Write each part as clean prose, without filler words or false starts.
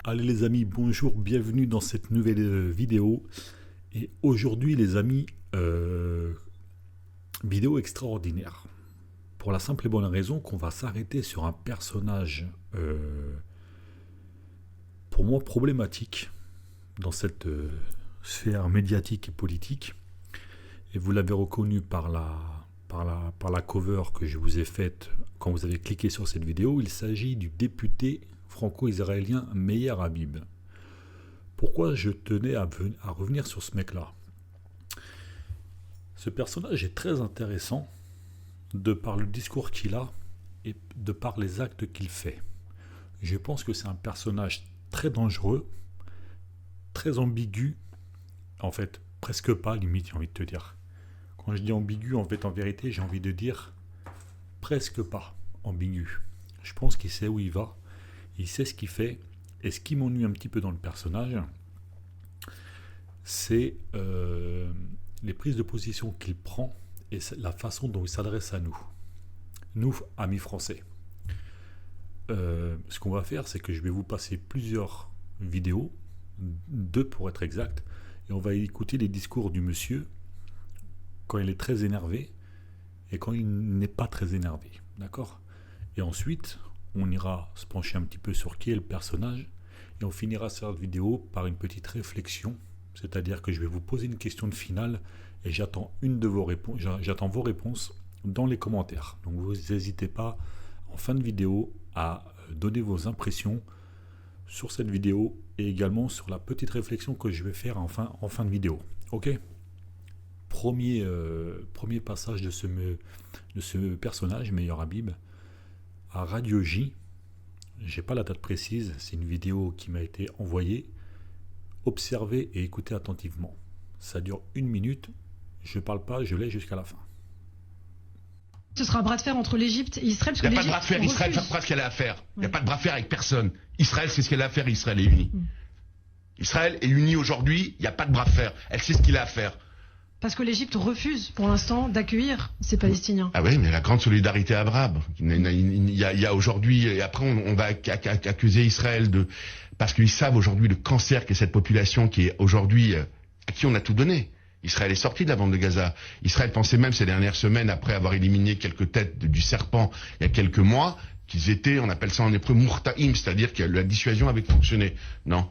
Allez les amis, bonjour, bienvenue dans cette nouvelle vidéo. Et aujourd'hui les amis, vidéo extraordinaire. Pour la simple et bonne raison qu'on va s'arrêter sur un personnage, pour moi problématique, dans cette sphère médiatique et politique. Et vous l'avez reconnu par la cover que je vous ai faite quand vous avez cliqué sur cette vidéo. Il s'agit du député franco-israélien Meir Habib. Pourquoi je tenais à revenir sur ce mec-là? Ce personnage est très intéressant de par le discours qu'il a et de par les actes qu'il fait. Je pense que c'est un personnage très dangereux, très ambigu, en fait, presque pas, limite, j'ai envie de te dire. Quand je dis ambigu, en fait, en vérité, j'ai envie de dire presque pas ambigu. Je pense qu'il sait où il va, il sait ce qu'il fait, et ce qui m'ennuie un petit peu dans le personnage, c'est les prises de position qu'il prend et la façon dont il s'adresse à nous, amis français. Ce qu'on va faire, c'est que je vais vous passer plusieurs vidéos, 2 pour être exact, et on va écouter les discours du monsieur quand il est très énervé et quand il n'est pas très énervé, d'accord? Et ensuite, on ira se pencher un petit peu sur qui est le personnage et on finira cette vidéo par une petite réflexion, c'est-à-dire que je vais vous poser une question de finale et j'attends vos réponses dans les commentaires. Donc vous n'hésitez pas en fin de vidéo à donner vos impressions sur cette vidéo et également sur la petite réflexion que je vais faire en fin de vidéo. Ok? Premier passage de ce personnage, Meir Habib, à Radio J. J'ai pas la date précise, c'est une vidéo qui m'a été envoyée. Observez et écoutez attentivement. Ça dure 1 minute, je parle pas, je l'ai jusqu'à la fin. Ce sera un bras de fer entre l'Égypte et Israël. Il n'y a pas de bras de fer, Israël fera ce qu'elle a à faire. Il n'y a pas de bras de fer avec personne. Israël sait ce qu'elle a à faire, Israël est uni. Israël est uni aujourd'hui, il n'y a pas de bras de fer. Elle sait ce qu'il a à faire. Parce que l'Égypte refuse pour l'instant d'accueillir ces Palestiniens. Ah oui, mais la grande solidarité arabe. Il y a aujourd'hui, et après on va accuser Israël de... Parce qu'ils savent aujourd'hui le cancer qu'est cette population qui est aujourd'hui... à qui on a tout donné. Israël est sorti de la bande de Gaza. Israël pensait même ces dernières semaines, après avoir éliminé quelques têtes du serpent il y a quelques mois, qu'ils étaient, on appelle ça en hébreu, murta'im, c'est-à-dire que la dissuasion avait fonctionné. Non.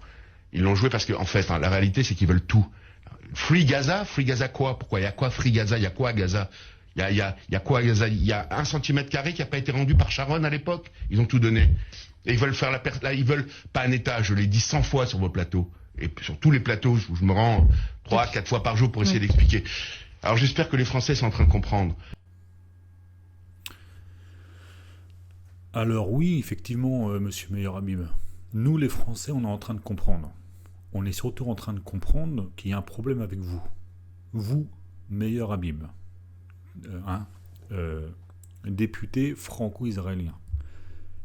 Ils l'ont joué parce que, en fait, la réalité, c'est qu'ils veulent tout. Free Gaza quoi? Pourquoi? Il y a quoi Free Gaza? Il y a quoi à Gaza? Il y a quoi à Gaza? Il y a 1 cm² qui n'a pas été rendu par Sharon à l'époque. ils ont tout donné. Et ils veulent faire là, ils veulent pas un État, je l'ai dit 100 fois sur vos plateaux. Et sur tous les plateaux, je me rends 3-4 fois par jour pour essayer d'expliquer. Alors j'espère que les Français sont en train de comprendre. Alors oui, effectivement, monsieur Meir Habib, nous les Français, on est en train de comprendre. On est surtout en train de comprendre qu'il y a un problème avec vous. Vous, Meir Habib, député franco-israélien.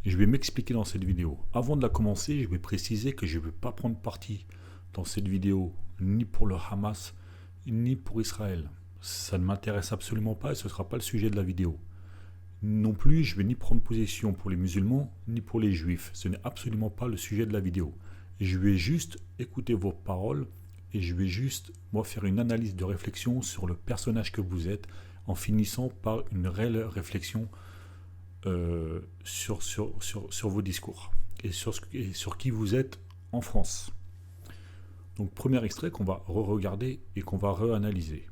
Je vais m'expliquer dans cette vidéo. Avant de la commencer, je vais préciser que je ne vais pas prendre parti dans cette vidéo, ni pour le Hamas, ni pour Israël. Ça ne m'intéresse absolument pas et ce ne sera pas le sujet de la vidéo. Non plus, je ne vais ni prendre position pour les musulmans, ni pour les juifs. Ce n'est absolument pas le sujet de la vidéo. Je vais juste écouter vos paroles et je vais juste, moi, faire une analyse de réflexion sur le personnage que vous êtes, en finissant par une réelle réflexion sur vos discours et sur qui vous êtes en France. Donc premier extrait qu'on va re-regarder et qu'on va réanalyser.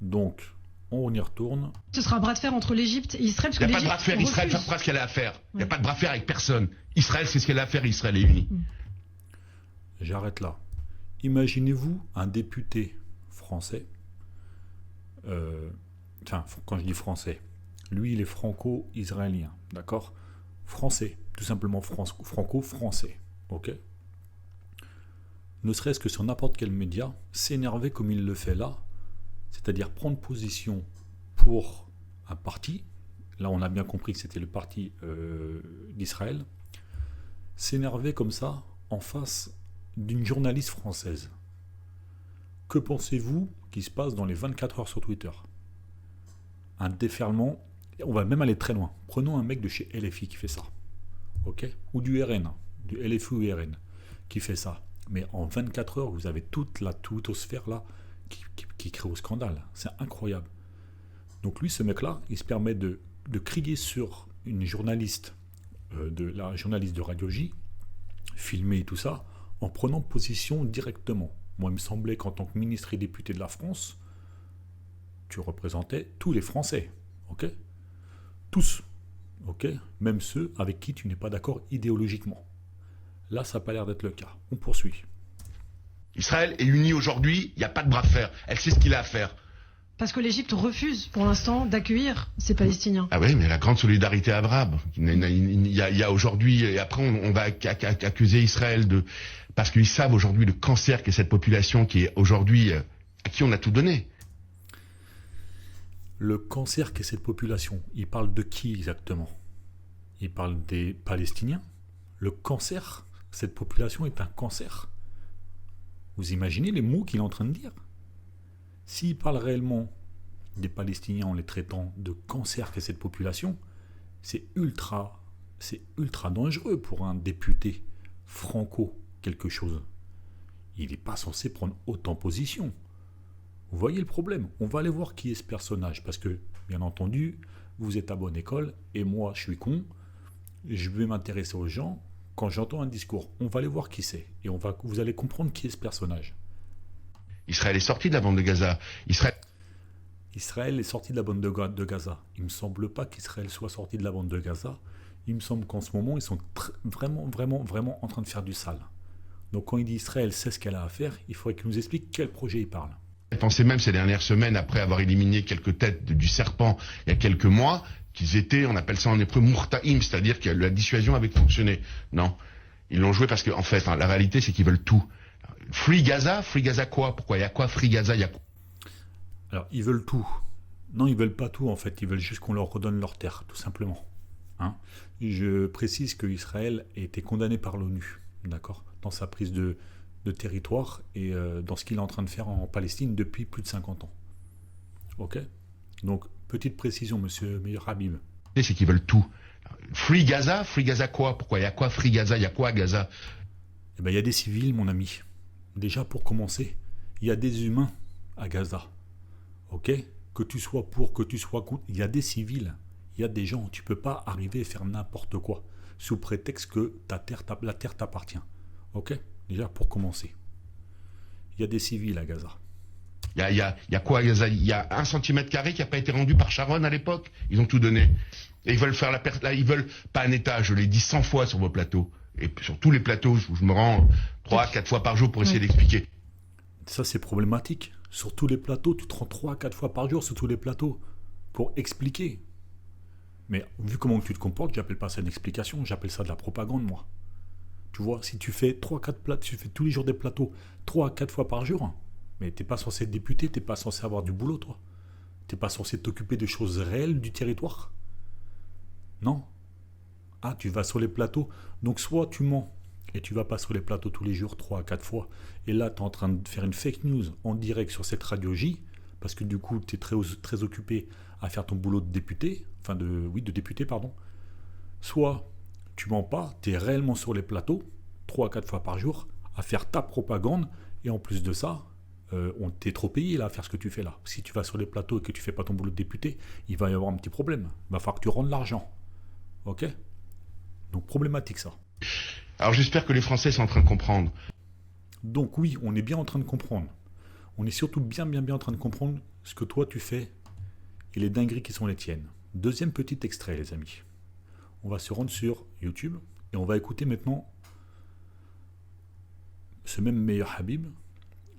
Donc on y retourne. Ce sera un bras de fer entre l'Égypte et Israël. Il n'y a pas de bras de fer, Israël fera ce qu'elle a à faire. Il n'y a pas de bras de fer avec personne. Israël sait ce qu'elle a à faire, Israël est uni. J'arrête là. Imaginez-vous un député français, quand je dis français, lui, il est franco-israélien, d'accord? Français, tout simplement franco-français, ok? Ne serait-ce que sur n'importe quel média, s'énerver comme il le fait là, c'est-à-dire prendre position pour un parti, là on a bien compris que c'était le parti d'Israël, s'énerver comme ça en face d'une journaliste française. Que pensez-vous qui se passe dans les 24 heures sur Twitter? Un déferlement. On va même aller très loin. Prenons un mec de chez LFI qui fait ça, ok? Ou du RN. du LFI-URN qui fait ça. Mais en 24 heures, vous avez toute la twittosphère là qui crée au scandale. C'est incroyable. Donc lui, ce mec-là, il se permet de crier sur une journaliste, la journaliste de Radio J, filmée et tout ça, en prenant position directement. Moi, il me semblait qu'en tant que ministre et député de la France, tu représentais tous les Français, ok ? Tous, ok ? Même ceux avec qui tu n'es pas d'accord idéologiquement. Là, ça n'a pas l'air d'être le cas. On poursuit. Israël est unie aujourd'hui, il n'y a pas de bras de fer. Elle sait ce qu'il a à faire. Parce que l'Égypte refuse, pour l'instant, d'accueillir ces Palestiniens. Ah oui, mais la grande solidarité arabe. Il y a aujourd'hui, et après on va accuser Israël parce qu'ils savent aujourd'hui le cancer qu'est cette population qui est aujourd'hui, à qui on a tout donné. Le cancer qu'est cette population, il parle de qui exactement ? Il parle des Palestiniens ? Le cancer, cette population est un cancer. Vous imaginez les mots qu'il est en train de dire ? S'il parle réellement des Palestiniens en les traitant de cancer qu'est cette population, c'est ultra dangereux pour un député franco quelque chose. Il n'est pas censé prendre autant position. Vous voyez le problème ? On va aller voir qui est ce personnage, parce que, bien entendu, vous êtes à bonne école, et moi, je suis con, je vais m'intéresser aux gens. Quand j'entends un discours, on va aller voir qui c'est, et vous allez comprendre qui est ce personnage. Israël est sorti de la bande de Gaza. Israël est sorti de la bande de Gaza. Il ne me semble pas qu'Israël soit sorti de la bande de Gaza. Il me semble qu'en ce moment, ils sont vraiment en train de faire du sale. Donc quand il dit Israël sait ce qu'elle a à faire, il faudrait qu'il nous explique quel projet il parle. Je pensais même ces dernières semaines, après avoir éliminé quelques têtes du serpent il y a quelques mois, qu'ils étaient, on appelle ça en hébreu, murtaïm, c'est-à-dire que la dissuasion avait fonctionné. Non, ils l'ont joué parce qu'en fait, la réalité, c'est qu'ils veulent tout. Free Gaza quoi ? Pourquoi il y a quoi Free Gaza, il y a quoi ? Alors, ils veulent tout. Non, ils veulent pas tout, en fait. Ils veulent juste qu'on leur redonne leur terre, tout simplement. Hein ? Je précise que Israël a été condamné par l'ONU, d'accord, dans sa prise de territoire et dans ce qu'il est en train de faire en Palestine depuis plus de 50 ans. Ok ? Donc, petite précision, monsieur Meir Habib. C'est qu'ils veulent tout. Free Gaza quoi ? Pourquoi il y a quoi Free Gaza, il y a quoi à Gaza ? Eh bien, il y a des civils, mon ami. Déjà, pour commencer, il y a des humains à Gaza. Ok ? Que tu sois pour, que tu sois contre, il y a des civils. Il y a des gens. Tu ne peux pas arriver et faire n'importe quoi sous prétexte que la terre t'appartient. Ok ? Déjà, pour commencer. Il y a des civils à Gaza. Il y a quoi à Gaza ? Il y a 1 cm² qui n'a pas été rendu par Sharon à l'époque. Ils ont tout donné. Et ils veulent faire ils veulent pas un État, je l'ai dit 100 fois sur vos plateaux. Et sur tous les plateaux, je me rends 3-4 fois par jour pour essayer d'expliquer. Ça, c'est problématique. Sur tous les plateaux, tu te rends 3-4 fois par jour sur tous les plateaux pour expliquer. Mais vu comment tu te comportes, j'appelle pas ça une explication, j'appelle ça de la propagande, moi. Tu vois, si tu fais 3-4 plateaux, tu fais tous les jours des plateaux 3-4 fois par jour, mais t'es pas censé être député, t'es pas censé avoir du boulot, toi. T'es pas censé t'occuper des choses réelles du territoire. Non. Ah, tu vas sur les plateaux. Donc soit tu mens et tu vas pas sur les plateaux tous les jours 3-4 fois, et là tu es en train de faire une fake news en direct sur cette radio J, parce que du coup tu es très occupé à faire ton boulot de député, de député, pardon. Soit tu mens pas, tu es réellement sur les plateaux 3-4 fois par jour à faire ta propagande, et en plus de ça, on t'est trop payé là à faire ce que tu fais là. Si tu vas sur les plateaux et que tu fais pas ton boulot de député, il va y avoir un petit problème. Il va falloir que tu rendes l'argent. Ok ? Donc problématique ça. Alors j'espère que les Français sont en train de comprendre. Donc oui, on est bien en train de comprendre. On est surtout bien en train de comprendre ce que toi tu fais et les dingueries qui sont les tiennes. Deuxième petit extrait, les amis. On va se rendre sur YouTube et on va écouter maintenant ce même Meir Habib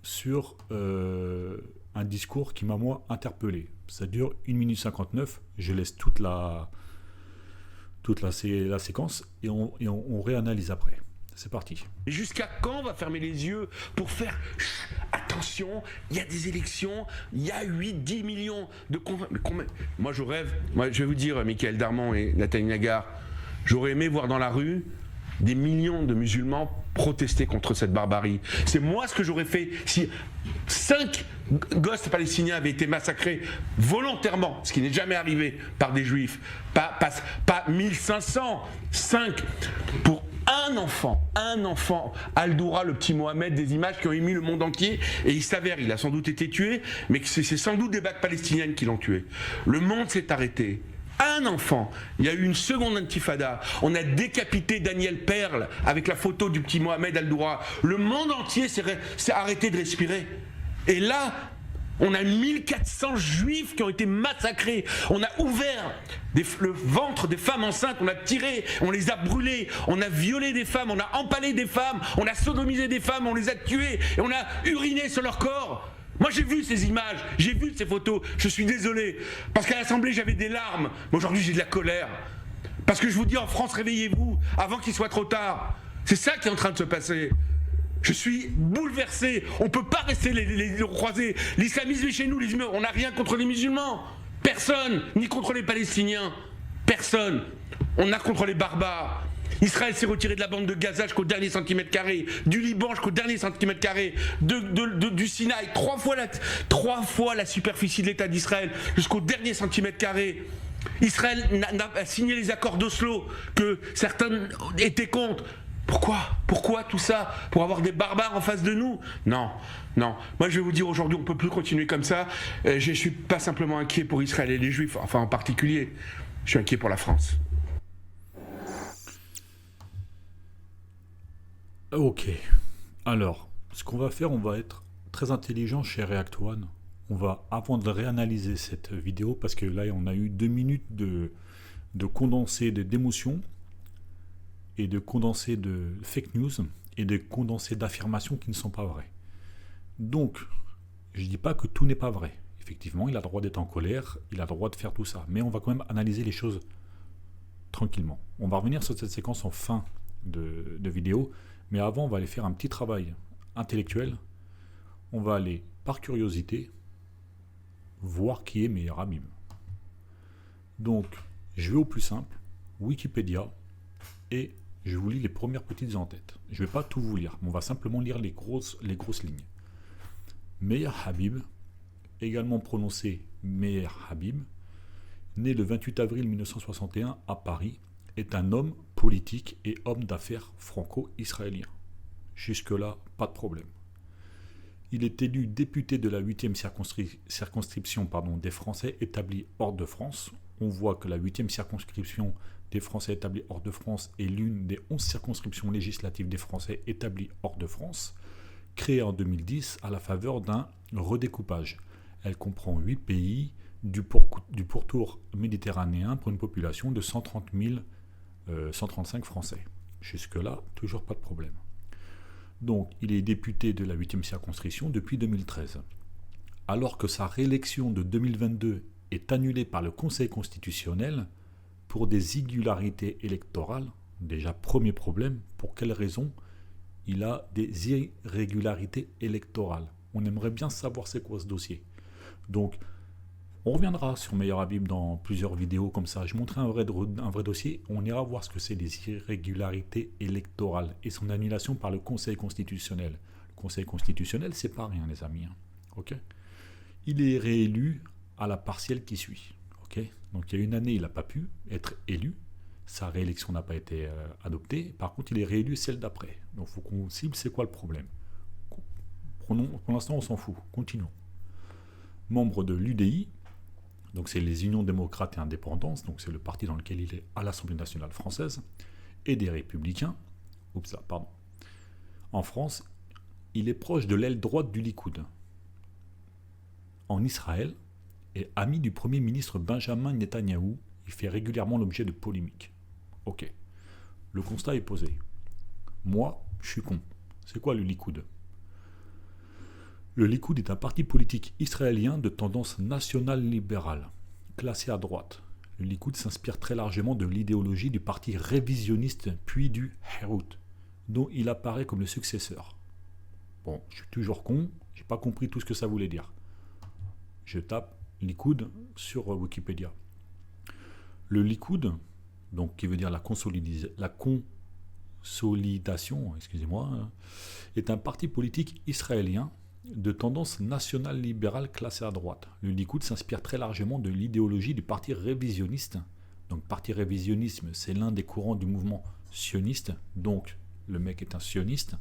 sur un discours qui m'a moi interpellé. Ça dure 1 minute 59. Je laisse toute la séquence et on réanalyse après. C'est parti. Jusqu'à quand on va fermer les yeux pour faire attention, il y a des élections, il y a 8-10 millions de Moi je rêve, je vais vous dire, Michael Darmon et Nathalie Nagar, j'aurais aimé voir dans la rue des millions de musulmans protester contre cette barbarie. C'est moi ce que j'aurais fait si 5 gosses palestiniens avaient été massacrés volontairement, ce qui n'est jamais arrivé par des juifs, pas 1500, 5 pour un enfant, Al-Doura, le petit Mohamed, des images qui ont ému le monde entier, et il s'avère, il a sans doute été tué, mais que c'est sans doute des bagues palestiniennes qui l'ont tué. Le monde s'est arrêté. Un enfant, il y a eu une seconde intifada, on a décapité Daniel Perle avec la photo du petit Mohamed Al-Doura. Le monde entier s'est arrêté de respirer. Et là, on a 1400 juifs qui ont été massacrés. On a ouvert le ventre des femmes enceintes, on a tiré, on les a brûlés, on a violé des femmes, on a empalé des femmes, on a sodomisé des femmes, on les a tuées et on a uriné sur leur corps. Moi j'ai vu ces images, j'ai vu ces photos, je suis désolé. Parce qu'à l'Assemblée j'avais des larmes, mais aujourd'hui j'ai de la colère. Parce que je vous dis en France, réveillez-vous avant qu'il soit trop tard. C'est ça qui est en train de se passer. Je suis bouleversé. On ne peut pas rester les croisés. L'islamisme est chez nous, les musulmans. On n'a rien contre les musulmans. Personne. Ni contre les Palestiniens. Personne. On a contre les barbares. Israël s'est retiré de la bande de Gaza jusqu'au dernier centimètre carré. Du Liban jusqu'au dernier centimètre carré. Du Sinaï. Trois fois la superficie de l'État d'Israël jusqu'au dernier centimètre carré. Israël a signé les accords d'Oslo que certains étaient contre. Pourquoi tout ça? Pour avoir des barbares en face de nous? Non. Moi, je vais vous dire aujourd'hui, on ne peut plus continuer comme ça. Je ne suis pas simplement inquiet pour Israël et les Juifs, enfin en particulier. Je suis inquiet pour la France. Ok. Alors, ce qu'on va faire, on va être très intelligent chez React One. On va, avant de réanalyser cette vidéo, parce que là, on a eu 2 minutes de condensé d'émotions, et de condensés de fake news et de condensés d'affirmations qui ne sont pas vraies. Donc, je ne dis pas que tout n'est pas vrai. Effectivement, il a le droit d'être en colère, il a le droit de faire tout ça. Mais on va quand même analyser les choses tranquillement. On va revenir sur cette séquence en fin de vidéo, mais avant, on va aller faire un petit travail intellectuel. On va aller, par curiosité, voir qui est Meir Habib. Donc, je vais au plus simple, Wikipédia, et je vous lis les premières petites en tête. Je ne vais pas tout vous lire, mais on va simplement lire les grosses lignes. Meir Habib, également prononcé Meir Habib, né le 28 avril 1961 à Paris, est un homme politique et homme d'affaires franco-israélien. Jusque-là, pas de problème. Il est élu député de la 8e circonscription des Français établis hors de France. On voit que la 8e circonscription des Français établis hors de France est l'une des 11 circonscriptions législatives des Français établis hors de France, créée en 2010 à la faveur d'un redécoupage. Elle comprend 8 pays du pourtour méditerranéen pour une population de 135 Français. Jusque-là, toujours pas de problème. Donc, il est député de la 8e circonscription depuis 2013. Alors que sa réélection de 2022 est annulée par le Conseil constitutionnel pour des irrégularités électorales, déjà premier problème, pour quelle raison il a des irrégularités électorales? On aimerait bien savoir c'est quoi ce dossier. Donc, on reviendra sur Meir Habib dans plusieurs vidéos comme ça. Je montrerai un vrai dossier. On ira voir ce que c'est les irrégularités électorales et son annulation par le Conseil constitutionnel. Le Conseil constitutionnel, c'est pas rien, les amis. Ok ? Il est réélu à la partielle qui suit. Ok ? Donc, il y a une année, il n'a pas pu être élu. Sa réélection n'a pas été adoptée. Par contre, il est réélu celle d'après. Donc, il faut qu'on cible c'est quoi le problème. Pour l'instant, on s'en fout. Continuons. Membre de l'UDI, donc c'est les Unions démocrates et indépendances, donc c'est le parti dans lequel il est à l'Assemblée nationale française, et des Républicains. En France, il est proche de l'aile droite du Likoud. En Israël, et ami du Premier ministre Benjamin Netanyahou, il fait régulièrement l'objet de polémiques. Ok, le constat est posé. Moi, je suis con. C'est quoi le Likoud ? Le Likoud est un parti politique israélien de tendance nationale libérale, classé à droite. Le Likoud s'inspire très largement de l'idéologie du parti révisionniste puis du Herut, dont il apparaît comme le successeur. Bon, je suis toujours con, j'ai pas compris tout ce que ça voulait dire. Je tape Likoud sur Wikipédia. Le Likoud, donc qui veut dire la consolidation, est un parti politique israélien de tendance nationale libérale classée à droite. Le Likoud s'inspire très largement de l'idéologie du parti révisionniste Donc parti révisionnisme, c'est l'un des courants du mouvement sioniste, donc le mec est un sioniste.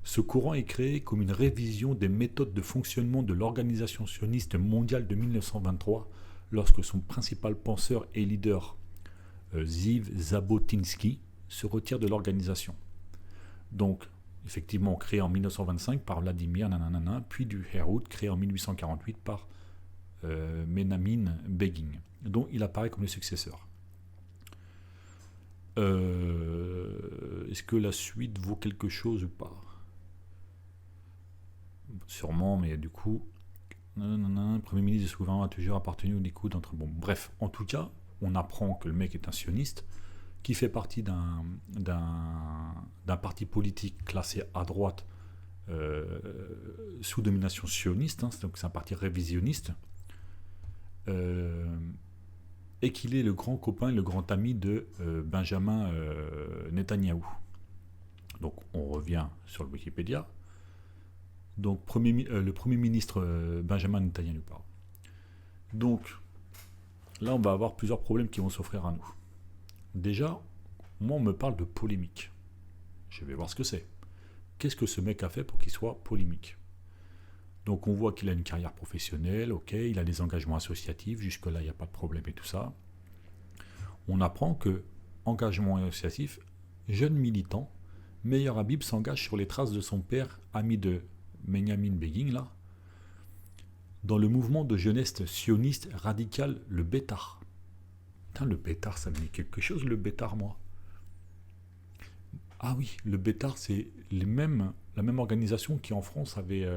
Ce courant est créé comme une révision des méthodes de fonctionnement de l'organisation sioniste mondiale de 1923, lorsque son principal penseur et leader, Ziv Zabotinsky, se retire de l'organisation. Donc, effectivement, créé en 1925 par Vladimir nanana, puis du Herut, créé en 1848 par Menachem Begin, dont il apparaît comme le successeur. Est-ce que la suite vaut quelque chose ou pas? Sûrement, mais du coup, le Premier ministre du gouvernement a toujours appartenu au Likoud entre. Bon, bref, en tout cas, on apprend que le mec est un sioniste qui fait partie d'un parti politique classé à droite sous domination sioniste, hein, donc c'est un parti révisionniste, et qu'il est le grand copain, le grand ami de Benjamin Netanyahou. Donc on revient sur le Wikipédia. Donc le Premier ministre Benjamin Netanyahou parle. Donc là on va avoir plusieurs problèmes qui vont s'offrir à nous. Déjà, moi on me parle de polémique. Je vais voir ce que c'est. Qu'est-ce que ce mec a fait pour qu'il soit polémique? Donc on voit qu'il a une carrière professionnelle, ok, il a des engagements associatifs, jusque-là il n'y a pas de problème et tout ça. On apprend que, engagement associatif, jeune militant, Meir Habib s'engage sur les traces de son père, ami de Menachem Begin, là, dans le mouvement de jeunesse sioniste radical, le Bétar. Putain, le Bétar, ça me dit quelque chose, le Bétar, moi. Ah oui, le Bétar, c'est la même organisation qui, en France, avait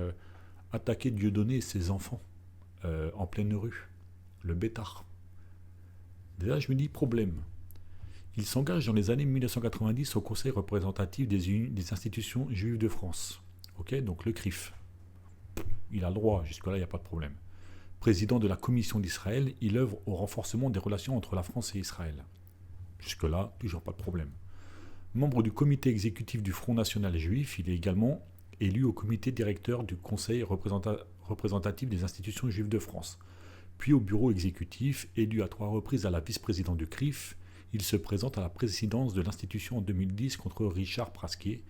attaqué Dieudonné et ses enfants en pleine rue. Le Bétar. Déjà, je me dis, problème. Il s'engage dans les années 1990 au Conseil représentatif des institutions juives de France. Ok, donc le CRIF. Il a le droit, jusque-là, il n'y a pas de problème. Président de la Commission d'Israël, il œuvre au renforcement des relations entre la France et Israël. Jusque-là, toujours pas de problème. Membre du comité exécutif du Front National Juif, il est également élu au comité directeur du Conseil représentatif des institutions juives de France. Puis au bureau exécutif, élu à 3 reprises à la vice-présidente du CRIF, il se présente à la présidence de l'institution en 2010 contre Richard Prasquier,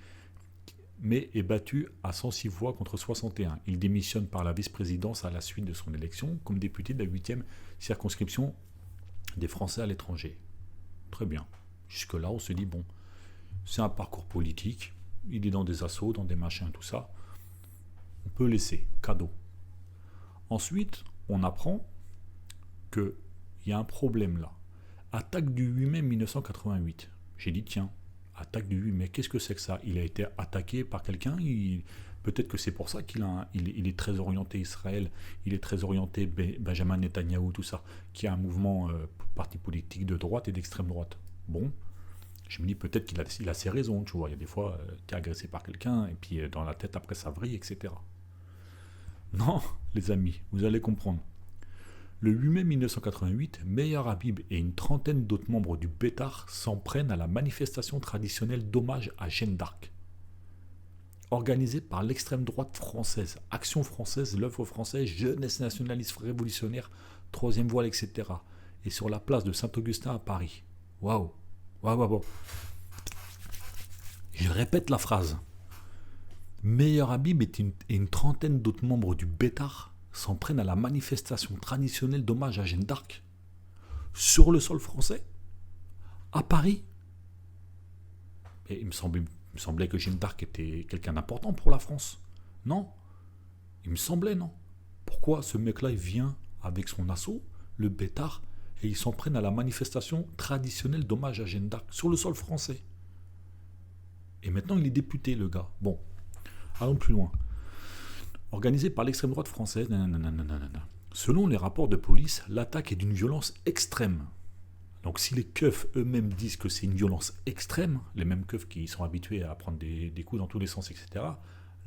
mais est battu à 106 voix contre 61. Il démissionne par la vice-présidence à la suite de son élection comme député de la 8e circonscription des Français à l'étranger. Très bien. Jusque-là, on se dit, bon, c'est un parcours politique, il est dans des assauts, dans des machins, tout ça. On peut laisser, cadeau. Ensuite, on apprend qu'il y a un problème là. Attaque du 8 mai 1988. J'ai dit, tiens, attaque du 8 mai, qu'est-ce que c'est que ça? Il a été attaqué par quelqu'un, peut-être que c'est pour ça qu'il est très orienté Israël, il est très orienté Benjamin Netanyahou, tout ça, qui a un mouvement parti politique de droite et d'extrême droite. Bon, je me dis peut-être qu'il a ses raisons, tu vois, il y a des fois, tu es agressé par quelqu'un, et puis dans la tête, après ça vrille, etc. Non, les amis, vous allez comprendre. Le 8 mai 1988, Meir Habib et une trentaine d'autres membres du Bétar s'en prennent à la manifestation traditionnelle d'hommage à Jeanne d'Arc. Organisée par l'extrême droite française, Action française, l'œuvre française, jeunesse nationaliste révolutionnaire, troisième voile, etc. Et sur la place de Saint-Augustin à Paris. Waouh, waouh. Je répète la phrase. Meir Habib et une trentaine d'autres membres du Bétar s'en prennent à la manifestation traditionnelle d'hommage à Jeanne d'Arc sur le sol français, à Paris. Et il me semblait que Jeanne d'Arc était quelqu'un d'important pour la France. Non, il me semblait, non. Pourquoi ce mec-là, il vient avec son assaut, le Bétar, et ils s'en prennent à la manifestation traditionnelle d'hommage à Jeanne d'Arc sur le sol français? Et maintenant, il est député, le gars. Bon, allons plus loin. Organisé par l'extrême droite française, selon les rapports de police, l'attaque est d'une violence extrême. Donc si les keufs eux-mêmes disent que c'est une violence extrême, les mêmes keufs qui sont habitués à prendre des coups dans tous les sens, etc.,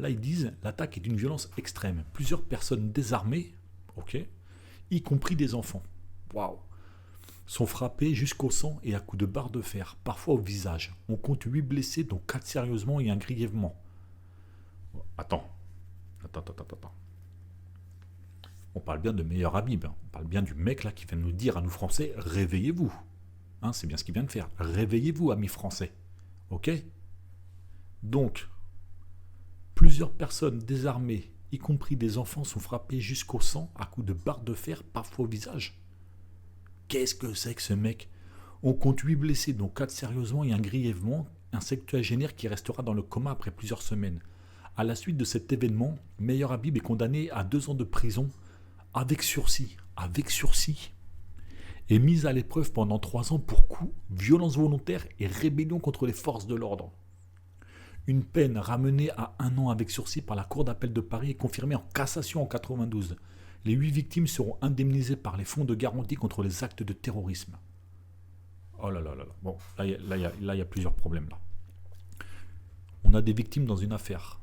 là ils disent l'attaque est d'une violence extrême. Plusieurs personnes désarmées, ok, y compris des enfants, waouh, sont frappées jusqu'au sang et à coups de barre de fer, parfois au visage. On compte 8 blessés, dont 4 sérieusement et 1 grièvement. Attends. On parle bien de Meir Habib, on parle bien du mec là qui vient nous dire à nous Français, réveillez-vous. Hein, c'est bien ce qu'il vient de faire. Réveillez-vous, amis français. Ok? Donc, plusieurs personnes désarmées, y compris des enfants, sont frappées jusqu'au sang à coups de barres de fer, parfois au visage. Qu'est-ce que c'est que ce mec? On compte 8 blessés, dont 4 sérieusement et un grièvement, un septuagénaire qui restera dans le coma après plusieurs semaines. À la suite de cet événement, Meyer Habib est condamné à 2 ans de prison avec sursis. Avec sursis. Et mis à l'épreuve pendant 3 ans pour coups, violence volontaire et rébellion contre les forces de l'ordre. Une peine ramenée à 1 an avec sursis par la Cour d'appel de Paris est confirmée en cassation en 92. Les 8 victimes seront indemnisées par les fonds de garantie contre les actes de terrorisme. Oh là là là là. Bon, là, il y a plusieurs problèmes là. On a des victimes dans une affaire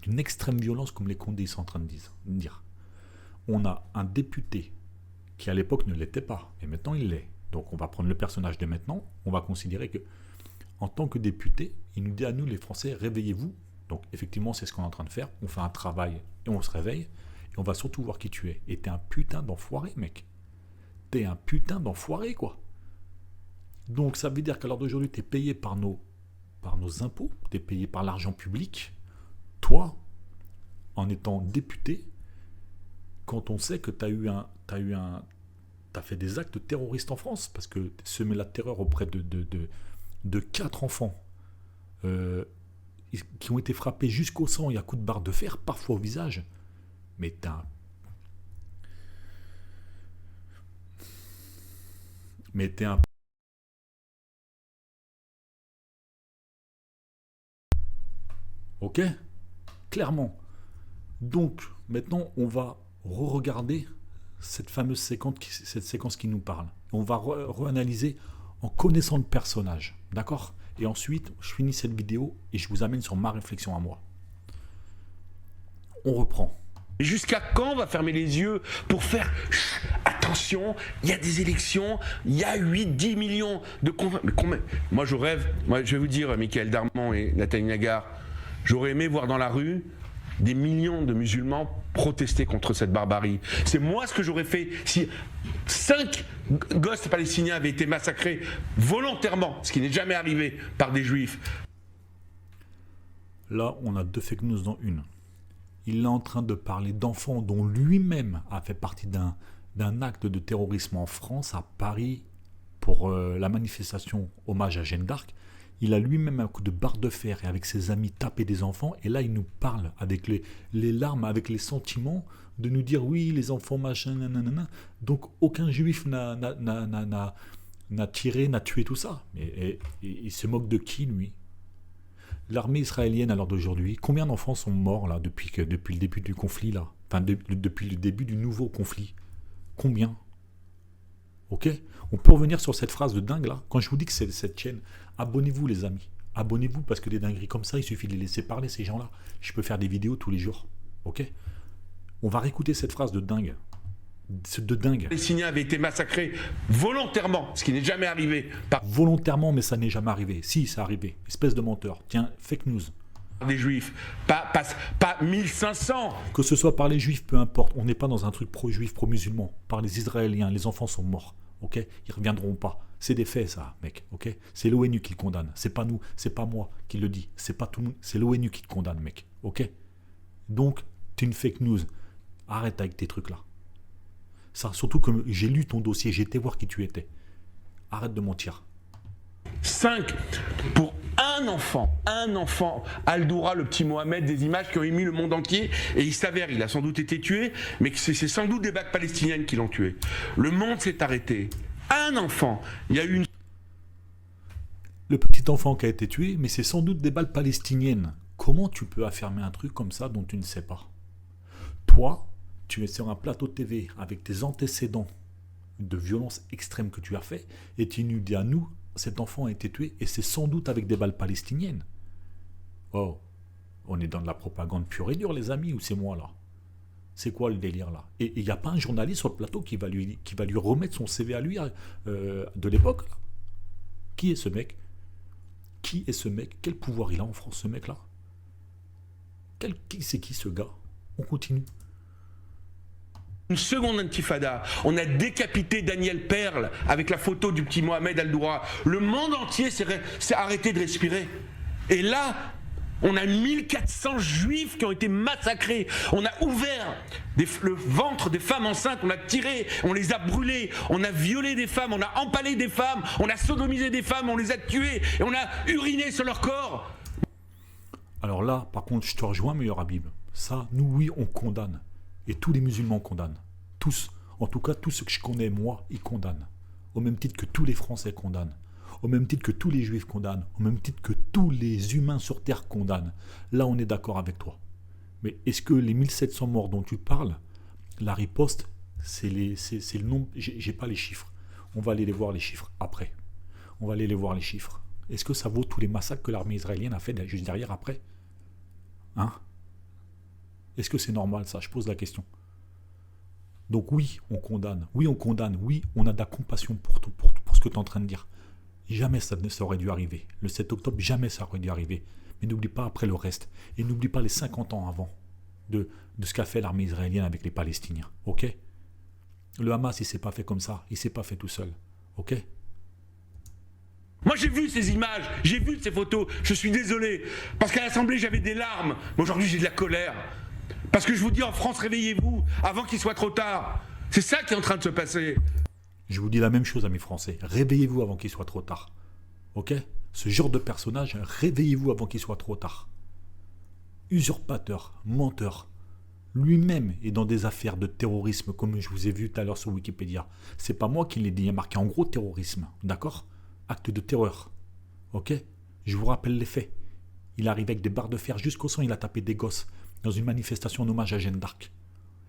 d'une extrême violence comme les Condés sont en train de dire. On a un député qui à l'époque ne l'était pas, et maintenant il l'est. Donc on va prendre le personnage de maintenant, on va considérer que en tant que député, il nous dit à nous les Français, réveillez-vous. Donc effectivement c'est ce qu'on est en train de faire, on fait un travail et on se réveille, et on va surtout voir qui tu es. Et t'es un putain d'enfoiré mec. T'es un putain d'enfoiré quoi. Donc ça veut dire qu'à l'heure d'aujourd'hui, t'es payé par nos impôts, t'es payé par l'argent public, toi, en étant député, quand on sait que t'as fait des actes terroristes en France, parce que semer la terreur auprès de 4 enfants qui ont été frappés jusqu'au sang et à coups de barre de fer, parfois au visage, mais t'es un ok? Clairement. Donc, maintenant, on va re-regarder cette fameuse séquence qui nous parle. On va re-analyser en connaissant le personnage. D'accord? Et ensuite, je finis cette vidéo et je vous amène sur ma réflexion à moi. On reprend. Jusqu'à quand on va fermer les yeux pour faire attention, il y a des élections, il y a 8-10 millions de... Moi, je rêve, je vais vous dire, Michael Darmon et Nathalie Nagar, j'aurais aimé voir dans la rue des millions de musulmans protester contre cette barbarie. C'est moi ce que j'aurais fait si 5 gosses palestiniens avaient été massacrés volontairement, ce qui n'est jamais arrivé, par des juifs. Là, on a 2 fake news dans une. Il est en train de parler d'enfants dont lui-même a fait partie d'un acte de terrorisme en France, à Paris, pour la manifestation hommage à Jeanne d'Arc. Il a lui-même un coup de barre de fer et avec ses amis tapé des enfants. Et là, il nous parle avec les larmes, avec les sentiments, de nous dire oui, les enfants, machin, nanana. Donc, aucun juif n'a tiré, n'a tué tout ça. Et il se moque de qui, lui? L'armée israélienne, à l'heure d'aujourd'hui, combien d'enfants sont morts là depuis le début du conflit là? Enfin, depuis le début du nouveau conflit. Combien? Ok? On peut revenir sur cette phrase de dingue là. Quand je vous dis que c'est cette chaîne, abonnez-vous les amis. Abonnez-vous parce que des dingueries comme ça, il suffit de les laisser parler ces gens-là. Je peux faire des vidéos tous les jours. Ok? On va réécouter cette phrase de dingue. De dingue. Les Palestiniens avaient été massacrés volontairement, ce qui n'est jamais arrivé. Volontairement, mais ça n'est jamais arrivé. Si, c'est arrivé. Espèce de menteur. Tiens, fake news. Des juifs, pas 1500. Que ce soit par les juifs, peu importe. On n'est pas dans un truc pro-juif, pro-musulman. Par les Israéliens, les enfants sont morts. Ok? Ils reviendront pas. C'est des faits, ça, mec. Ok? C'est l'ONU qui le condamne. C'est pas nous, c'est pas moi qui le dit. C'est pas tout le monde. C'est l'ONU qui le condamne, mec. Ok? Donc, t'es une fake news. Arrête avec tes trucs là. Ça, surtout que j'ai lu ton dossier, j'ai été voir qui tu étais. Arrête de mentir. 5 pour un enfant, Al-Doura, le petit Mohamed, des images qui ont ému le monde entier, et il s'avère, il a sans doute été tué, mais que c'est sans doute des bagues palestiniennes qui l'ont tué. Le monde s'est arrêté. Un enfant, il y a eu une... Le petit enfant qui a été tué, mais c'est sans doute des balles palestiniennes. Comment tu peux affirmer un truc comme ça dont tu ne sais pas? Toi, tu es sur un plateau TV avec tes antécédents de violence extrême que tu as fait, et tu nous dis à nous, cet enfant a été tué, et c'est sans doute avec des balles palestiniennes. Oh, on est dans de la propagande pure et dure, les amis, ou c'est moi là? C'est quoi le délire là? Et il n'y a pas un journaliste sur le plateau qui va lui remettre son CV à lui de l'époque là? Qui est ce mec? Qui est ce mec? Quel pouvoir il a en France, ce mec là? C'est qui ce gars? On continue. Une seconde intifada. On a décapité Daniel Perle avec la photo du petit Mohamed Al-Doura. Le monde entier s'est arrêté de respirer. Et là, on a 1400 juifs qui ont été massacrés. On a ouvert le ventre des femmes enceintes, on a tiré, on les a brûlés, on a violé des femmes, on a empalé des femmes, on a sodomisé des femmes, on les a tuées et on a uriné sur leur corps. Alors là, par contre, je te rejoins, meilleur Habib. Ça, nous, oui, on condamne. Et tous les musulmans condamnent. Tous. En tout cas, tous ceux que je connais, moi, ils condamnent. Au même titre que tous les Français condamnent. Au même titre que tous les Juifs condamnent. Au même titre que tous les humains sur Terre condamnent. Là, on est d'accord avec toi. Mais est-ce que les 1700 morts dont tu parles, la riposte, c'est le nombre... J'ai pas les chiffres. On va aller les voir les chiffres après. On va aller les voir les chiffres. Est-ce que ça vaut tous les massacres que l'armée israélienne a fait juste derrière après? Hein? Est-ce que c'est normal ça? Je pose la question. Donc oui, on condamne. Oui, on condamne. Oui, on a de la compassion pour ce que tu es en train de dire. Jamais ça aurait dû arriver. Le 7 octobre, jamais ça aurait dû arriver. Mais n'oublie pas après le reste. Et n'oublie pas les 50 ans avant de ce qu'a fait l'armée israélienne avec les Palestiniens. Ok? Le Hamas, il ne s'est pas fait comme ça. Il ne s'est pas fait tout seul. Ok? Moi j'ai vu ces images, j'ai vu ces photos, je suis désolé. Parce qu'à l'Assemblée j'avais des larmes, mais aujourd'hui j'ai de la colère. Parce que je vous dis en France, réveillez-vous avant qu'il soit trop tard. C'est ça qui est en train de se passer. Je vous dis la même chose, amis français. Réveillez-vous avant qu'il soit trop tard. Ok? Ce genre de personnage, réveillez-vous avant qu'il soit trop tard. Usurpateur, menteur. Lui-même est dans des affaires de terrorisme, comme je vous ai vu tout à l'heure sur Wikipédia. C'est pas moi qui l'ai dit, il y a marqué en gros terrorisme. D'accord? Acte de terreur. Ok? Je vous rappelle les faits. Il arrive avec des barres de fer jusqu'au sang, il a tapé des gosses dans une manifestation en hommage à Jeanne d'Arc.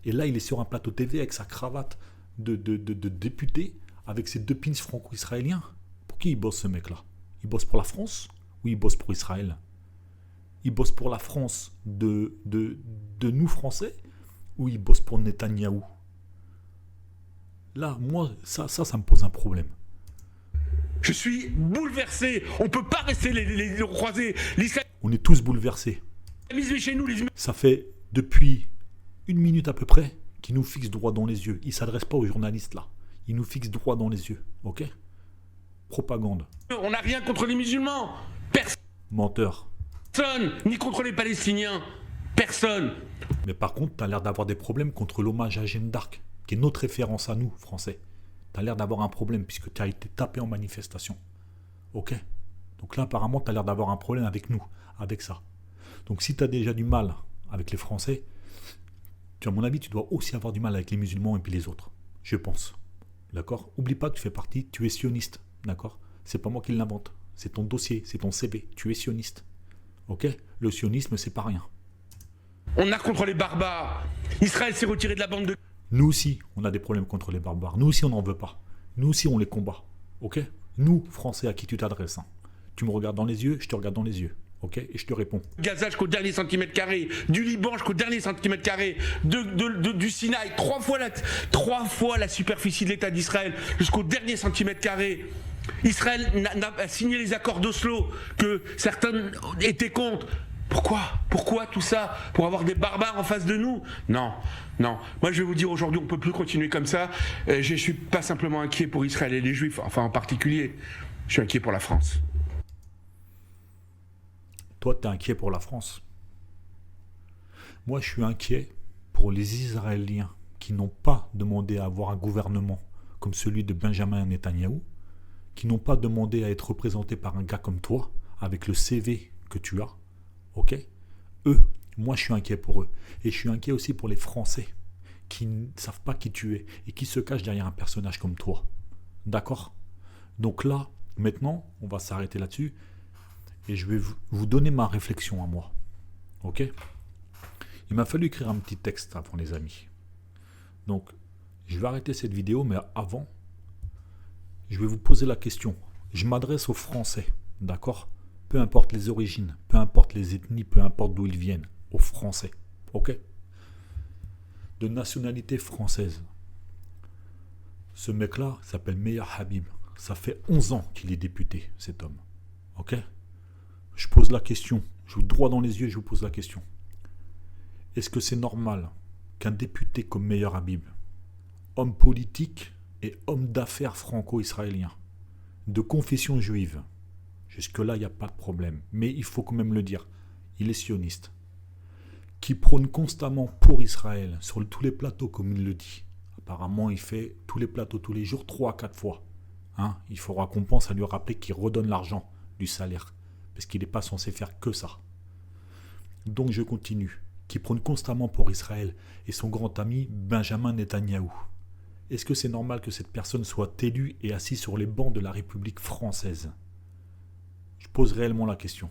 Et là, il est sur un plateau TV avec sa cravate de député, avec ses 2 pins franco-israéliens. Pour qui il bosse ce mec-là? Il bosse pour la France ou il bosse pour Israël? Il bosse pour la France de nous Français ou il bosse pour Netanyahou? Là, moi, ça me pose un problème. Je suis bouleversé. On ne peut pas rester les croisés. On est tous bouleversés. Chez nous, Ça fait depuis 1 minute à peu près qu'il nous fixe droit dans les yeux. Il ne s'adresse pas aux journalistes là. Il nous fixe droit dans les yeux. Ok? Propagande. On n'a rien contre les musulmans. Menteur. Personne. Ni contre les Palestiniens. Personne. Mais par contre, tu as l'air d'avoir des problèmes contre l'hommage à Jeanne d'Arc, qui est notre référence à nous, Français. Tu as l'air d'avoir un problème puisque tu as été tapé en manifestation. Ok? Donc là, apparemment, tu as l'air d'avoir un problème avec nous, avec ça. Donc si tu as déjà du mal avec les Français, à mon avis, tu dois aussi avoir du mal avec les musulmans et puis les autres. Je pense. D'accord? Oublie pas que tu fais partie, tu es sioniste. D'accord? C'est pas moi qui l'invente. C'est ton dossier, c'est ton CV. Tu es sioniste. Ok? Le sionisme, c'est pas rien. On a contre les barbares. Israël s'est retiré de la bande de... Nous aussi, on a des problèmes contre les barbares. Nous aussi, on n'en veut pas. Nous aussi, on les combat. Ok? Nous, Français, à qui tu t'adresses. Hein. Tu me regardes dans les yeux, je te regarde dans les yeux. Ok? Et je te réponds. Gaza jusqu'au dernier centimètre carré, du Liban jusqu'au dernier centimètre carré, du Sinaï, 3 fois la superficie de l'État d'Israël, jusqu'au dernier centimètre carré. Israël a signé les accords d'Oslo que certains étaient contre. Pourquoi tout ça? Pour avoir des barbares en face de nous? Non. Moi, je vais vous dire aujourd'hui, on ne peut plus continuer comme ça. Je ne suis pas simplement inquiet pour Israël et les Juifs, enfin en particulier. Je suis inquiet pour la France. Toi, tu es inquiet pour la France. Moi, je suis inquiet pour les Israéliens qui n'ont pas demandé à avoir un gouvernement comme celui de Benjamin Netanyahou, qui n'ont pas demandé à être représentés par un gars comme toi, avec le CV que tu as. Ok? Eux, moi, je suis inquiet pour eux. Et je suis inquiet aussi pour les Français qui ne savent pas qui tu es et qui se cachent derrière un personnage comme toi. D'accord? Donc là, maintenant, on va s'arrêter là-dessus. Et je vais vous donner ma réflexion à moi. Ok? Il m'a fallu écrire un petit texte avant, les amis. Donc, je vais arrêter cette vidéo, mais avant, je vais vous poser la question. Je m'adresse aux Français, d'accord? Peu importe les origines, peu importe les ethnies, peu importe d'où ils viennent, aux Français. Ok? De nationalité française. Ce mec-là s'appelle Meir Habib. Ça fait 11 ans qu'il est député, cet homme. Ok? Je pose la question, je vous droit dans les yeux, je vous pose la question. Est-ce que c'est normal qu'un député comme Meir Habib, homme politique et homme d'affaires franco-israélien, de confession juive. Jusque-là, il n'y a pas de problème. Mais il faut quand même le dire, il est sioniste, qui prône constamment pour Israël, sur tous les plateaux, comme il le dit. Apparemment, il fait tous les plateaux, tous les jours, 3 à 4 fois. Hein, il faudra qu'on pense à lui rappeler qu'il redonne l'argent du salaire, parce qu'il n'est pas censé faire que ça. Donc je continue, qui prône constamment pour Israël, et son grand ami Benjamin Netanyahou. Est-ce que c'est normal que cette personne soit élue et assise sur les bancs de la République française? Je pose réellement la question.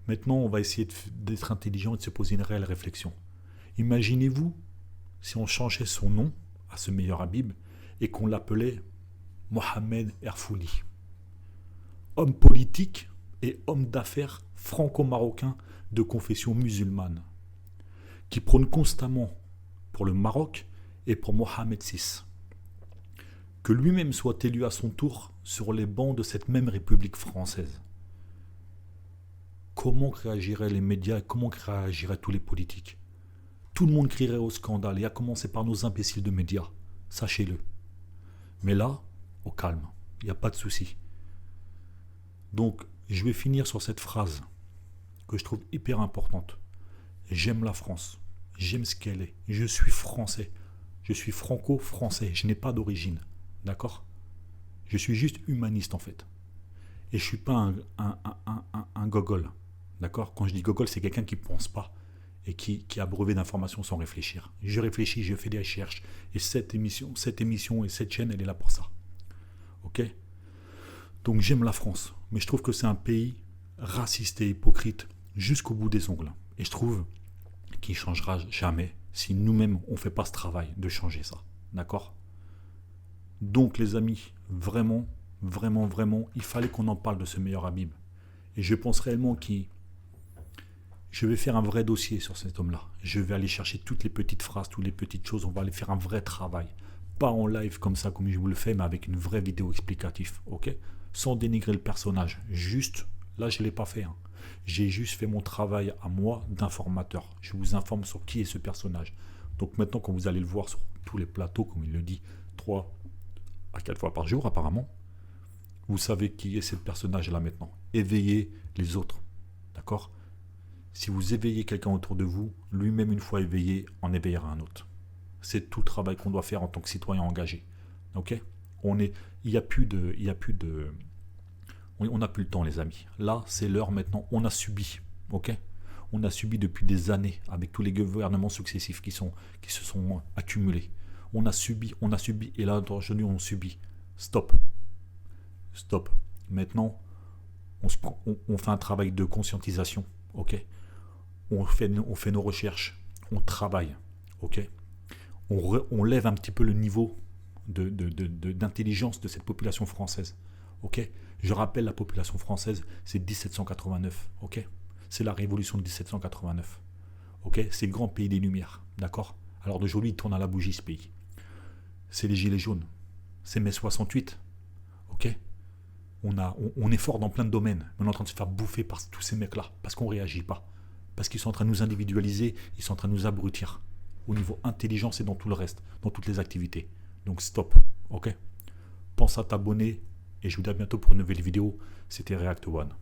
Maintenant, on va essayer d'être intelligent et de se poser une réelle réflexion. Imaginez-vous si on changeait son nom à ce meilleur Habib et qu'on l'appelait Mohamed Erfouli. Homme politique et homme d'affaires franco-marocain de confession musulmane, qui prône constamment pour le Maroc et pour Mohamed VI. Que lui-même soit élu à son tour sur les bancs de cette même République française. Comment réagiraient les médias et comment réagiraient tous les politiques? Tout le monde crierait au scandale, et à commencer par nos imbéciles de médias, sachez-le. Mais là, au calme, il n'y a pas de souci. Donc, je vais finir sur cette phrase que je trouve hyper importante. J'aime la France, j'aime ce qu'elle est, je suis français, je suis franco-français, je n'ai pas d'origine, d'accord? Je suis juste humaniste en fait. Et je ne suis pas un gogol, d'accord? Quand je dis gogol, c'est quelqu'un qui ne pense pas et qui a brevet d'informations sans réfléchir. Je réfléchis, je fais des recherches, et cette émission et cette chaîne, elle est là pour ça. Ok? Donc j'aime la France, mais je trouve que c'est un pays raciste et hypocrite jusqu'au bout des ongles. Et je trouve qu'il ne changera jamais si nous-mêmes on ne fait pas ce travail de changer ça. D'accord? Donc les amis, vraiment, il fallait qu'on en parle de ce meilleur Habib. Et je pense réellement je vais faire un vrai dossier sur cet homme-là. Je vais aller chercher toutes les petites phrases, toutes les petites choses. On va aller faire un vrai travail. Pas en live comme ça, comme je vous le fais, mais avec une vraie vidéo explicative. Ok? Sans dénigrer le personnage. Juste, là je ne l'ai pas fait. Hein. J'ai juste fait mon travail à moi d'informateur. Je vous informe sur qui est ce personnage. Donc maintenant, quand vous allez le voir sur tous les plateaux, comme il le dit, 3 à 4 fois par jour apparemment, vous savez qui est ce personnage-là maintenant. Éveillez les autres. D'accord? Si vous éveillez quelqu'un autour de vous, lui-même une fois éveillé, en éveillera un autre. C'est tout le travail qu'on doit faire en tant que citoyen engagé. Ok? On n'a plus le temps, les amis. Là, c'est l'heure maintenant. On a subi. Ok? On a subi depuis des années avec tous les gouvernements successifs qui se sont accumulés. On a subi, et là, aujourd'hui, on subit. Stop. Maintenant, on fait un travail de conscientisation. Ok? On fait nos recherches. On travaille. Ok? On lève un petit peu le niveau d'intelligence de cette population française. Ok? Je rappelle, la population française, c'est 1789. Ok? C'est la révolution de 1789. Ok? C'est le grand pays des Lumières. D'accord? Alors d'aujourd'hui, il tourne à la bougie, ce pays. C'est les Gilets jaunes. C'est mai 68. Ok? On est fort dans plein de domaines. Mais on est en train de se faire bouffer par tous ces mecs-là. Parce qu'on ne réagit pas. Parce qu'ils sont en train de nous individualiser. Ils sont en train de nous abrutir. Au niveau intelligence et dans tout le reste. Dans toutes les activités. Donc stop. Ok? Pense à t'abonner. Et je vous dis à bientôt pour une nouvelle vidéo. C'était React One.